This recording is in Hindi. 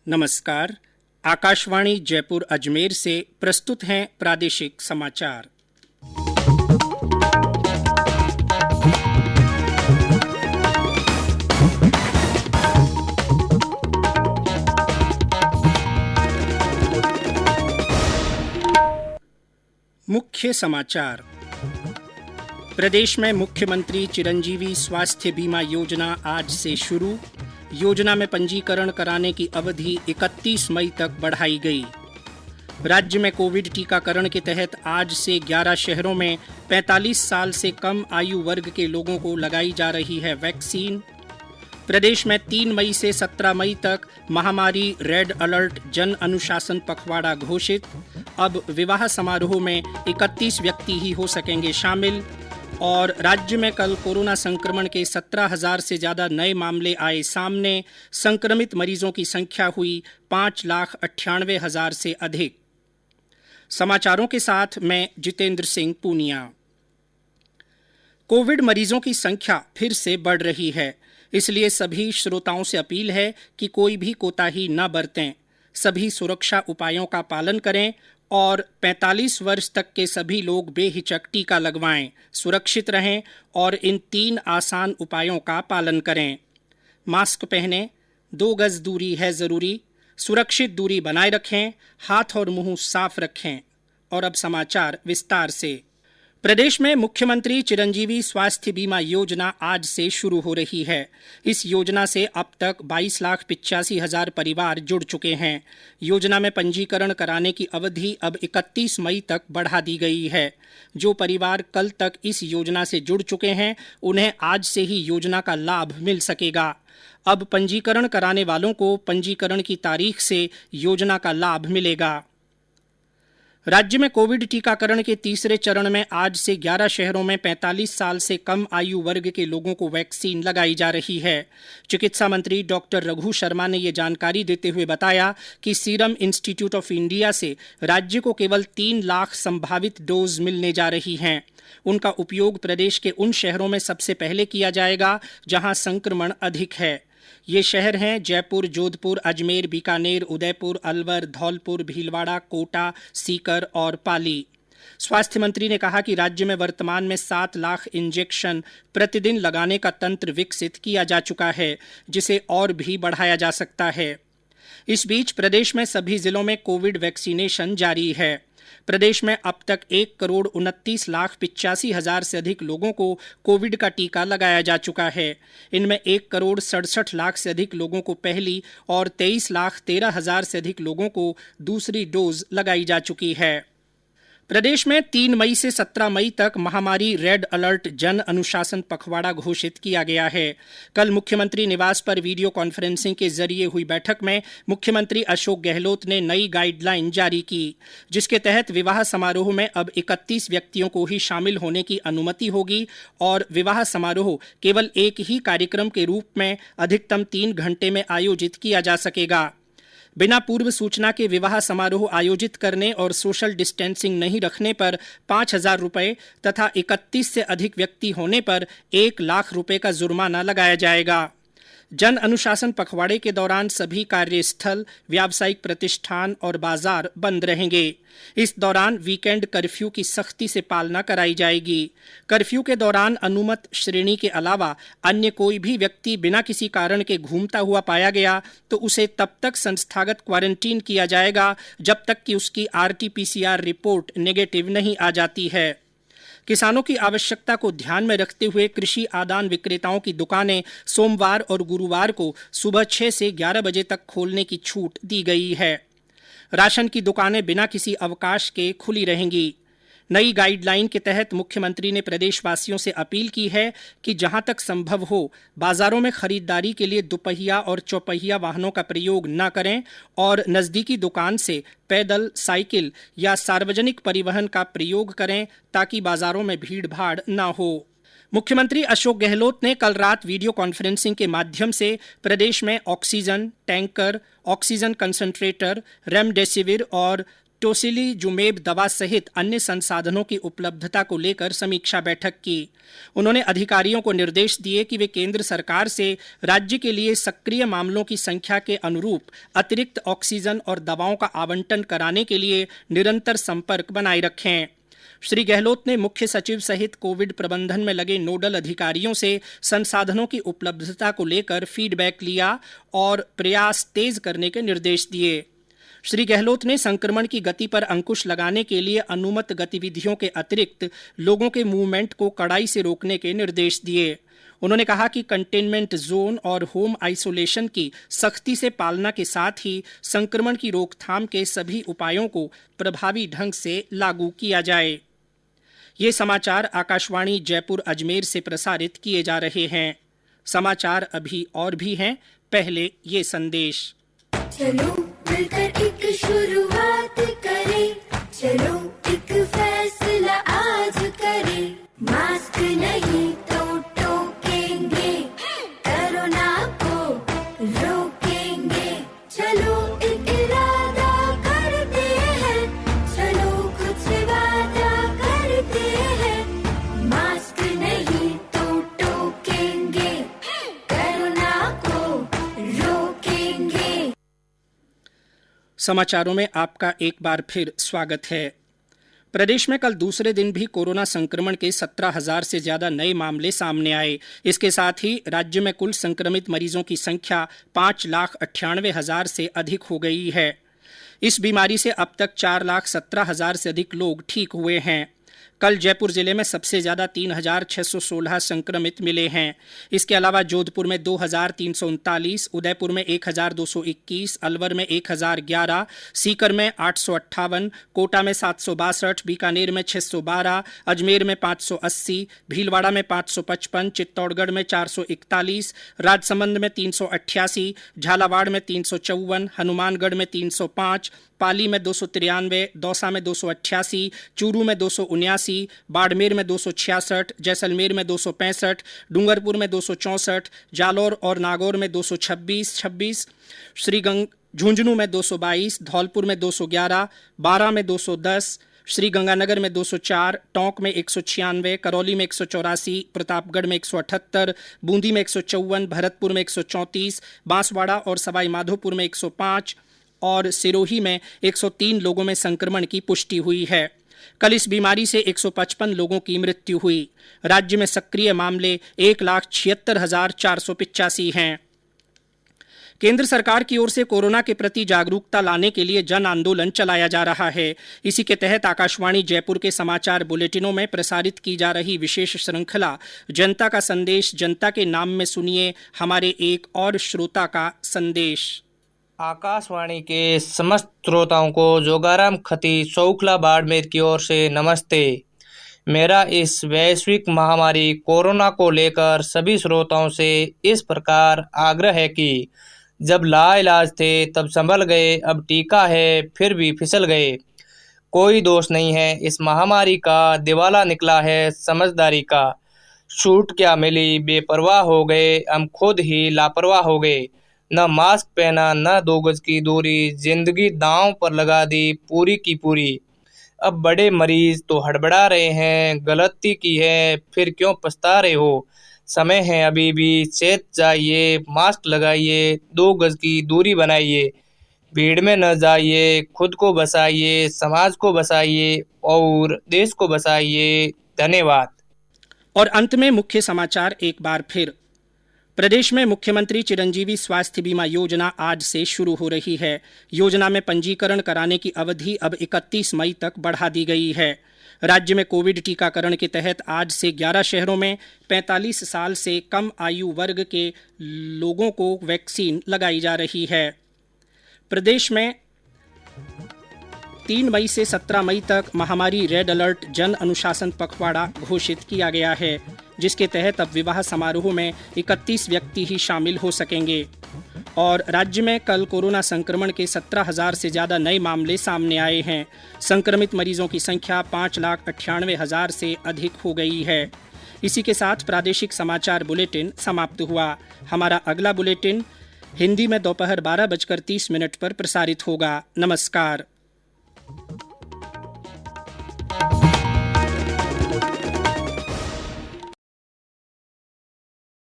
नमस्कार। आकाशवाणी जयपुर अजमेर से प्रस्तुत हैं प्रादेशिक समाचार। मुख्य समाचार। प्रदेश में मुख्यमंत्री चिरंजीवी स्वास्थ्य बीमा योजना आज से शुरू। योजना में पंजीकरण कराने की अवधि 31 मई तक बढ़ाई गई। राज्य में कोविड टीकाकरण के तहत आज से 11 शहरों में 45 साल से कम आयु वर्ग के लोगों को लगाई जा रही है वैक्सीन। प्रदेश में 3 मई से 17 मई तक महामारी रेड अलर्ट जन अनुशासन पखवाड़ा घोषित। अब विवाह समारोह में 31 व्यक्ति ही हो सकेंगे शामिल। और राज्य में कल कोरोना संक्रमण के 17,000 से ज्यादा नए मामले आए सामने। संक्रमित मरीजों की संख्या हुई 5,98,000 से अधिक। समाचारों के साथ मैं जितेंद्र सिंह पूनिया। कोविड मरीजों की संख्या फिर से बढ़ रही है, इसलिए सभी श्रोताओं से अपील है कि कोई भी कोताही न बरतें। सभी सुरक्षा उपायों का पालन करें और 45 वर्ष तक के सभी लोग बेहिचक टीका लगवाएं। सुरक्षित रहें और इन 3 आसान उपायों का पालन करें। मास्क पहनें, 2 गज दूरी है जरूरी, सुरक्षित दूरी बनाए रखें, हाथ और मुंह साफ रखें। और अब समाचार विस्तार से। प्रदेश में मुख्यमंत्री चिरंजीवी स्वास्थ्य बीमा योजना आज से शुरू हो रही है। इस योजना से अब तक 22,85,000 परिवार जुड़ चुके हैं। योजना में पंजीकरण कराने की अवधि अब 31 मई तक बढ़ा दी गई है। जो परिवार कल तक इस योजना से जुड़ चुके हैं, उन्हें आज से ही योजना का लाभ मिल सकेगा। अब पंजीकरण कराने वालों को पंजीकरण की तारीख से योजना का लाभ मिलेगा। राज्य में कोविड टीकाकरण के तीसरे चरण में आज से 11 शहरों में 45 साल से कम आयु वर्ग के लोगों को वैक्सीन लगाई जा रही है। चिकित्सा मंत्री डॉक्टर रघु शर्मा ने ये जानकारी देते हुए बताया कि सीरम इंस्टीट्यूट ऑफ इंडिया से राज्य को केवल 3 लाख संभावित डोज मिलने जा रही हैं। उनका उपयोग प्रदेश के उन शहरों में सबसे पहले किया जाएगा जहां संक्रमण अधिक है। ये शहर हैं जयपुर, जोधपुर, अजमेर, बीकानेर, उदयपुर, अलवर, धौलपुर, भीलवाड़ा, कोटा, सीकर और पाली। स्वास्थ्य मंत्री ने कहा कि राज्य में वर्तमान में 7 लाख इंजेक्शन प्रतिदिन लगाने का तंत्र विकसित किया जा चुका है, जिसे और भी बढ़ाया जा सकता है। इस बीच प्रदेश में सभी जिलों में कोविड वैक्सीनेशन जारी है। प्रदेश में अब तक 1,29,85,000 से अधिक लोगों को कोविड का टीका लगाया जा चुका है। इनमें 1,67,00,000 से अधिक लोगों को पहली और 23,13,000 से अधिक लोगों को दूसरी डोज लगाई जा चुकी है। प्रदेश में 3 मई से 17 मई तक महामारी रेड अलर्ट जन अनुशासन पखवाड़ा घोषित किया गया है। कल मुख्यमंत्री निवास पर वीडियो कॉन्फ्रेंसिंग के जरिए हुई बैठक में मुख्यमंत्री अशोक गहलोत ने नई गाइडलाइन जारी की, जिसके तहत विवाह समारोह में अब 31 व्यक्तियों को ही शामिल होने की अनुमति होगी और विवाह समारोह केवल एक ही कार्यक्रम के रूप में अधिकतम 3 घंटे में आयोजित किया जा सकेगा। बिना पूर्व सूचना के विवाह समारोह आयोजित करने और सोशल डिस्टेंसिंग नहीं रखने पर 5,000 रुपये तथा 31 से अधिक व्यक्ति होने पर 1 लाख रुपये का जुर्माना लगाया जाएगा। जन अनुशासन पखवाड़े के दौरान सभी कार्यस्थल, व्यावसायिक प्रतिष्ठान और बाजार बंद रहेंगे। इस दौरान वीकेंड कर्फ्यू की सख्ती से पालना कराई जाएगी। कर्फ्यू के दौरान अनुमत श्रेणी के अलावा अन्य कोई भी व्यक्ति बिना किसी कारण के घूमता हुआ पाया गया तो उसे तब तक संस्थागत क्वारंटीन किया जाएगा जब तक कि उसकी RT-PCR रिपोर्ट नेगेटिव नहीं आ जाती है। किसानों की आवश्यकता को ध्यान में रखते हुए कृषि आदान विक्रेताओं की दुकानें सोमवार और गुरुवार को सुबह 6 से 11 बजे तक खोलने की छूट दी गई है। राशन की दुकानें बिना किसी अवकाश के खुली रहेंगी। नई गाइडलाइन के तहत मुख्यमंत्री ने प्रदेशवासियों से अपील की है कि जहां तक संभव हो बाजारों में खरीदारी के लिए दुपहिया और चौपहिया वाहनों का प्रयोग न करें और नजदीकी दुकान से पैदल, साइकिल या सार्वजनिक परिवहन का प्रयोग करें ताकि बाजारों में भीड़ भाड़ न हो। मुख्यमंत्री अशोक गहलोत ने कल रात वीडियो कॉन्फ्रेंसिंग के माध्यम से प्रदेश में oxygen tanker, oxygen concentrator, remdesivir और टोसिलीजुमेब दवा सहित अन्य संसाधनों की उपलब्धता को लेकर समीक्षा बैठक की। उन्होंने अधिकारियों को निर्देश दिए कि वे केंद्र सरकार से राज्य के लिए सक्रिय मामलों की संख्या के अनुरूप अतिरिक्त ऑक्सीजन और दवाओं का आवंटन कराने के लिए निरंतर संपर्क बनाए रखें। श्री गहलोत ने मुख्य सचिव सहित कोविड प्रबंधन में लगे नोडल अधिकारियों से संसाधनों की उपलब्धता को लेकर फीडबैक लिया और प्रयास तेज करने के निर्देश दिए। श्री गहलोत ने संक्रमण की गति पर अंकुश लगाने के लिए अनुमत गतिविधियों के अतिरिक्त लोगों के मूवमेंट को कड़ाई से रोकने के निर्देश दिए। उन्होंने कहा कि कंटेनमेंट जोन और होम आइसोलेशन की सख्ती से पालना के साथ ही संक्रमण की रोकथाम के सभी उपायों को प्रभावी ढंग से लागू किया जाए। ये समाचार आकाशवाणी जयपुर अजमेर से प्रसारित किए जा रहे हैं। समाचार अभी और भी हैं, पहले ये संदेश। चलो मिलकर एक शुरुआत करें, चलो एक फैसला आज करें, मास्क नहीं तो टोकेंगे, कोरोना को रोकेंगे, चलो एक इरादा करते हैं, चलो कुछ वादा करते हैं, मास्क नहीं तो टोकेंगे, कोरोना को रोकेंगे। समाचारों में आपका एक बार फिर स्वागत है। प्रदेश में कल दूसरे दिन भी कोरोना संक्रमण के 17,000 से ज्यादा नए मामले सामने आए। इसके साथ ही राज्य में कुल संक्रमित मरीजों की संख्या 5,98,000 से अधिक हो गई है। इस बीमारी से अब तक 4,17,000 से अधिक लोग ठीक हुए हैं। कल जयपुर जिले में सबसे ज्यादा 3,616 संक्रमित मिले हैं। इसके अलावा जोधपुर में 2,339, उदयपुर में 1,221, अलवर में 1,011, सीकर में 858, कोटा में 762, बीकानेर में 612, अजमेर में 580, भीलवाड़ा में 555, चित्तौड़गढ़ में 441, राजसमंद में 388, झालावाड़ में 354, हनुमानगढ़ में 305, पाली में 293, दौसा में 288, चूरू में 279, बाड़मेर में 266, जैसलमेर में 265, डूंगरपुर में 264, जालौर और नागौर में 226, झुंझुनू में 222, धौलपुर में 211, बारां में 210, श्रीगंगानगर में 204, टोंक में 196, करौली में 184, प्रतापगढ़ में 178, बूंदी में 154, भरतपुर में 134, बांसवाड़ा और सवाई माधोपुर में 105 और सिरोही में 103 लोगों में संक्रमण की पुष्टि हुई है। कल इस बीमारी से 155 लोगों की मृत्यु हुई। राज्य में सक्रिय मामले 1,76,485 हैं। केंद्र सरकार की ओर से कोरोना के प्रति जागरूकता लाने के लिए जन आंदोलन चलाया जा रहा है। इसी के तहत आकाशवाणी जयपुर के समाचार बुलेटिनों में प्रसारित की जा रही विशेष श्रृंखला जनता का संदेश जनता के नाम में सुनिए हमारे एक और श्रोता का संदेश। आकाशवाणी के समस्त श्रोताओं को जोगाराम खती शौखला बाड़मेर की ओर से नमस्ते। मेरा इस वैश्विक महामारी कोरोना को लेकर सभी श्रोताओं से इस प्रकार आग्रह है कि जब लाइलाज थे तब संभल गए, अब टीका है फिर भी फिसल गए। कोई दोष नहीं है इस महामारी का, दिवाला निकला है समझदारी का। छूट क्या मिली, बेपरवाह हो गए, हम खुद ही लापरवाह हो गए। न मास्क पहना, न 2 गज की दूरी, जिंदगी दांव पर लगा दी पूरी की पूरी। अब बड़े मरीज तो हड़बड़ा रहे हैं, गलती की है फिर क्यों पछता रहे हो। समय है अभी भी, सेहत चाहिए, मास्क लगाइए, 2 गज की दूरी बनाइए, भीड़ में न जाइए, खुद को बचाइए, समाज को बचाइए और देश को बचाइए। धन्यवाद। और अंत में मुख्य समाचार एक बार फिर। प्रदेश में मुख्यमंत्री चिरंजीवी स्वास्थ्य बीमा योजना आज से शुरू हो रही है। योजना में पंजीकरण कराने की अवधि अब 31 मई तक बढ़ा दी गई है। राज्य में कोविड टीकाकरण के तहत आज से 11 शहरों में 45 साल से कम आयु वर्ग के लोगों को वैक्सीन लगाई जा रही है। प्रदेश में 3 मई से 17 मई तक महामारी रेड अलर्ट जन अनुशासन पखवाड़ा घोषित किया गया है, जिसके तहत अब विवाह समारोह में 31 व्यक्ति ही शामिल हो सकेंगे। और राज्य में कल कोरोना संक्रमण के 17,000 से ज़्यादा नए मामले सामने आए हैं। संक्रमित मरीजों की संख्या 5,98,000 से अधिक हो गई है। इसी के साथ प्रादेशिक समाचार बुलेटिन समाप्त हुआ। हमारा अगला बुलेटिन हिंदी में दोपहर 12:30 पर प्रसारित होगा। नमस्कार।